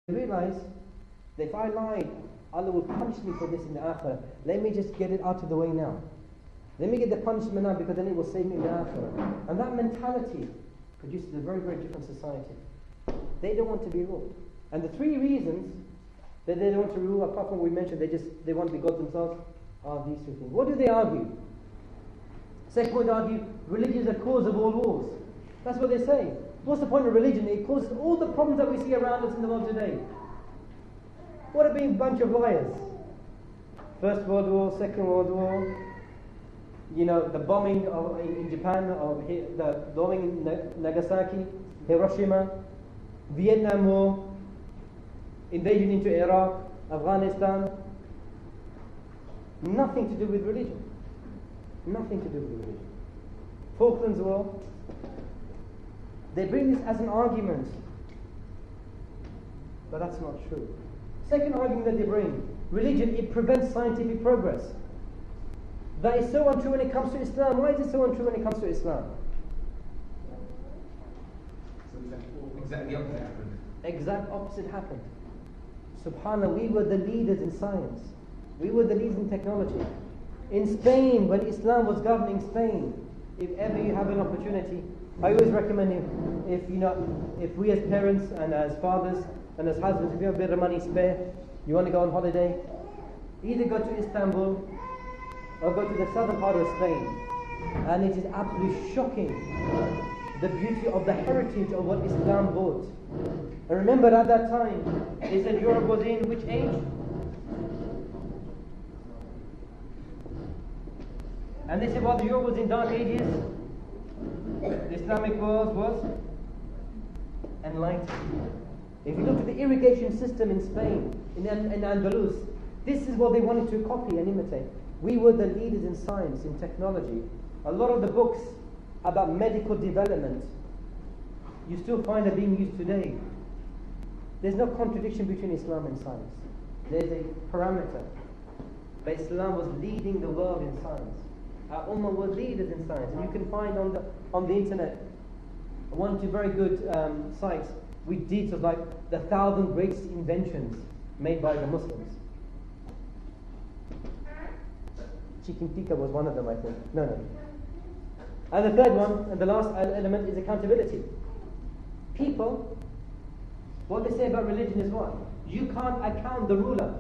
realize that if I lied, Allah will punish me for this in the akhirah. Let me just get it out of the way now. Let me get the punishment now, because then it will save me in the akhirah. And that mentality produces a very, very different society. They don't want to be ruled. And the three reasons that they don't want to rule, apart from what we mentioned, they want to be God themselves, are these two things. What do they argue? Second point, they argue religion is the cause of all wars. That's what they say. What's the point of religion? It causes all the problems that we see around us in the world today. What a big bunch of liars. First World War, Second World War, the bombing in Japan, the bombing in Nagasaki, Hiroshima, Vietnam War, invasion into Iraq, Afghanistan. Nothing to do with religion. Nothing to do with religion. Falklands War. They bring this as an argument, but that's not true. Second argument that they bring, religion, it prevents scientific progress. That is so untrue when it comes to Islam. Why is it so untrue when it comes to Islam? Exactly the opposite happened. Exact opposite happened. SubhanAllah, we were the leaders in science. We were the leaders in technology. In Spain, when Islam was governing Spain, if ever you have an opportunity, I always recommend if we as parents and as fathers and as husbands, if you have a bit of money spare, you want to go on holiday, either go to Istanbul or go to the southern part of Spain. And it is absolutely shocking, the beauty of the heritage of what Islam brought. And remember, at that time, they said Europe was in which age? And they said, well, Europe was in dark ages. The Islamic world was enlightened. If you look at the irrigation system in Spain, in Andalus, this is what they wanted to copy and imitate. We were the leaders in science, in technology. A lot of the books about medical development, you still find are being used today. There's no contradiction between Islam and science. There's a parameter. But Islam was leading the world in science. Our Ummah were leaders in science. And you can find on the internet one or two very good sites with details like the 1,000 greatest inventions made by the Muslims. Chicken tikka was one of them, I think. No. And the third one, and the last element, is accountability. People, what they say about religion is what? You can't account the ruler.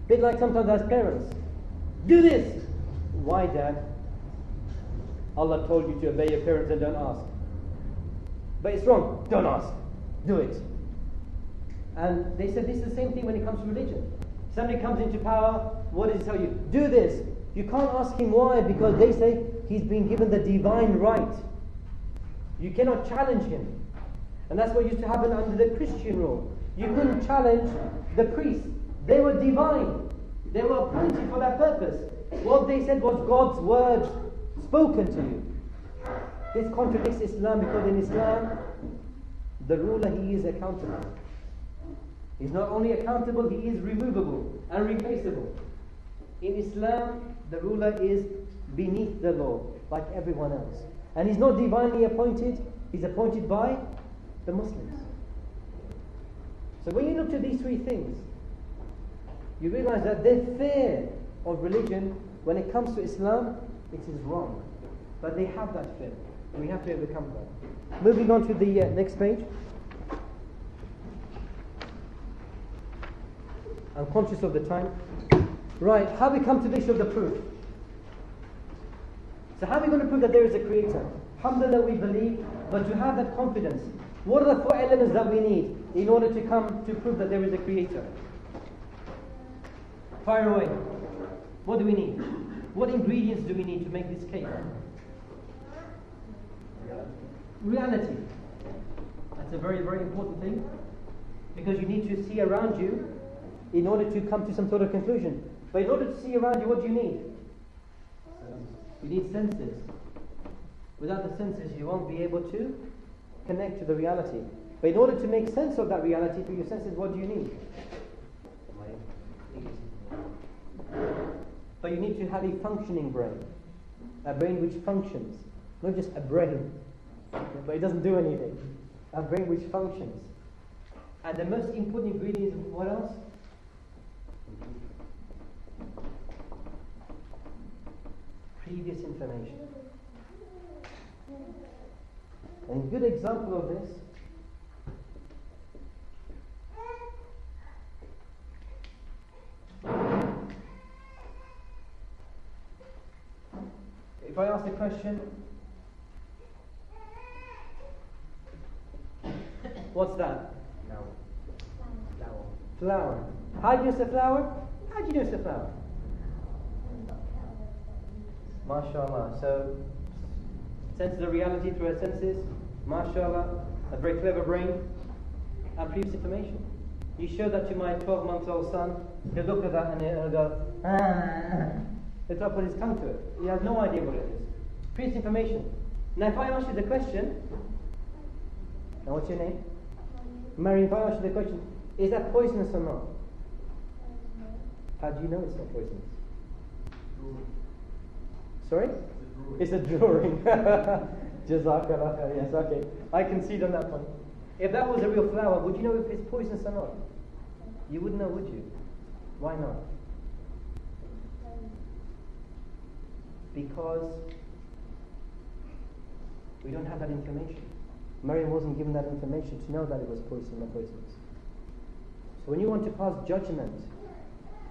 Bit like sometimes as parents. Do this! Why, Dad? Allah told you to obey your parents and don't ask. But it's wrong. Don't ask. Do it. And they said this is the same thing when it comes to religion. Somebody comes into power, what does he tell you? Do this. You can't ask him why, because they say he's been given the divine right. You cannot challenge him. And that's what used to happen under the Christian rule. You couldn't challenge the priests. They were divine. They were appointed for that purpose. What they said was God's word spoken to you. This contradicts Islam, because in Islam, the ruler, he is accountable. He's not only accountable, he is removable and replaceable. In Islam, the ruler is beneath the law, like everyone else. And he's not divinely appointed, he's appointed by the Muslims. So when you look at these three things, you realize that their fear of religion, when it comes to Islam, it is wrong. But they have that fear, and we have to overcome that. Moving on to the next page. I'm conscious of the time. Right, how we come to the issue of the proof. So how are we going to prove that there is a creator? Alhamdulillah, we believe, but to have that confidence, what are the four elements that we need in order to come to prove that there is a creator? Fire away. What do we need? What ingredients do we need to make this cake? Reality. That's a very, very important thing, because you need to see around you in order to come to some sort of conclusion. But in order to see around you, what do you need? You need senses. Without the senses, you won't be able to connect to the reality. But in order to make sense of that reality through your senses, what do you need? But you need to have a functioning brain. A brain which functions. Not just a brain, but it doesn't do anything. A brain which functions. And the most important ingredient is what else? Previous information. And a good example of this if I ask the question, what's that? Flower. How do you know it's a flower? How do you know it's a flower? MashaAllah. So, sense the reality through our senses. MashaAllah. A very clever brain. And previous information. You show that to my 12-month-old son, he'll look at that and he'll go, he'll try to put his tongue to it. He has no idea what it is. Previous information. Now if I ask you the question, now what's your name? Mary, if I ask you the question, is that poisonous or not? How do you know it's not poisonous? Sorry? It's a drawing. Jazakallah khair. Yes, okay. I concede on that point. If that was a real flower, would you know if it's poisonous or not? You wouldn't know, would you? Why not? Because we don't have that information. Maryam wasn't given that information to know that it was poison or poisonous. So when you want to pass judgment,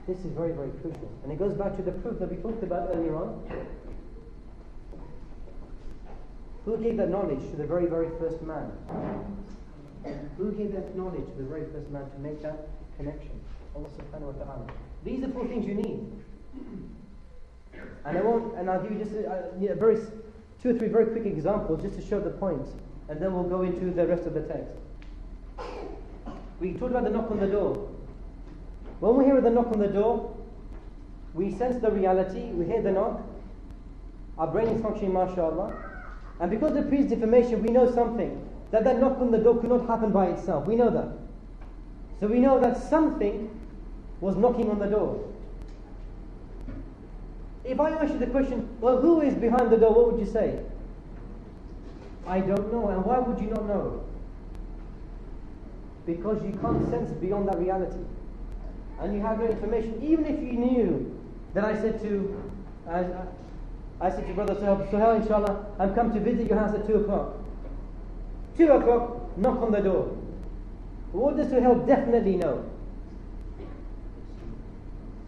this is very, very crucial. And it goes back to the proof that we talked about earlier on. Who gave that knowledge to the very, very first man? Who gave that knowledge to the very first man to make that connection? Allah subhanahu wa ta'ala. These are 4 things you need. And I'll give you just two or three very quick examples just to show the point. And then we'll go into the rest of the text. We talked about the knock on the door. When we hear the knock on the door, we sense the reality, we hear the knock, our brain is functioning, mashallah, and because of the previous information, we know something, that knock on the door could not happen by itself. We know that. So we know that something was knocking on the door. If I ask you the question, well, who is behind the door, what would you say? I don't know. And why would you not know? Because you can't sense beyond that reality. And you have no information. Even if you knew that I said to Brother Suhail, inshallah, I've come to visit your house at 2 o'clock. 2 o'clock, knock on the door. What does Suhail definitely know?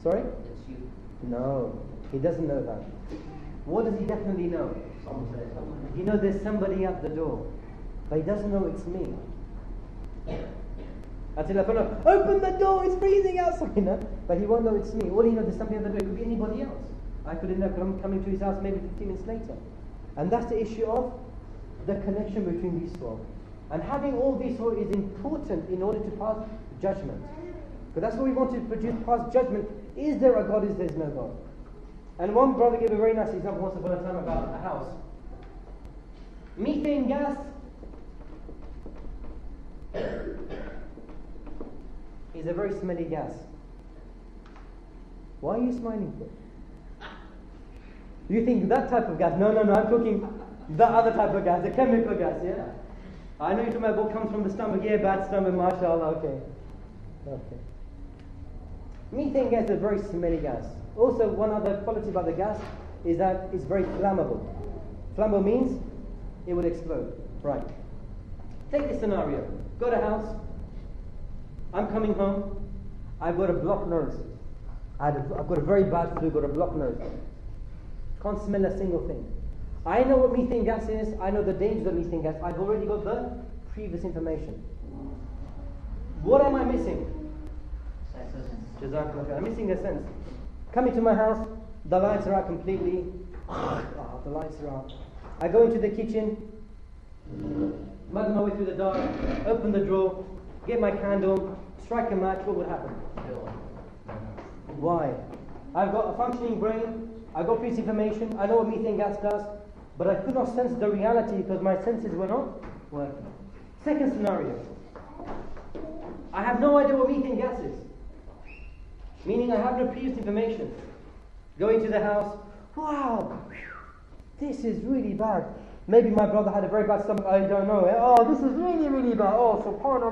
Sorry? It's you. No, he doesn't know that. What does he definitely know? He knows there's somebody at the door, but he doesn't know it's me. Until I phone, open the door, it's freezing outside, but he won't know it's me. All he knows there's something at the door, it could be anybody else. I could end up coming to his house maybe 15 minutes later. And that's the issue of the connection between these 4. And having all these 4 is important in order to pass judgment. Because that's what we want to produce, pass judgment. Is there a God, is there no God? And one brother gave a very nice example once upon a time about a house. Methane gas is a very smelly gas. Why are you smiling for? You think that type of gas? No, I'm talking the other type of gas, the chemical gas, yeah? I know you're talking about what comes from the stomach, yeah, bad stomach, mashallah, okay. Methane gas is a very smelly gas. Also, one other quality about the gas is that it's very flammable. Flammable means it will explode. Right. Take this scenario. Got a house. I'm coming home. I've got a blocked nose. I've got a very bad flu, got a blocked nose. Can't smell a single thing. I know what methane gas is. I know the dangers of methane gas. I've already got the previous information. What am I missing? Jazakallah. I'm missing a sense. Coming to my house, the lights are out completely. The lights are out. I go into the kitchen, mug my way through the dark, open the drawer, get my candle, strike a match. What would happen? Why? I've got a functioning brain. I've got previous information. I know what methane gas does, but I could not sense the reality because my senses were not working. Second scenario. I have no idea what methane gas is. Meaning I have no previous information. Going to the house, wow, this is really bad. Maybe my brother had a very bad stomach, I don't know. Oh, this is really, really bad. Oh, subhanAllah.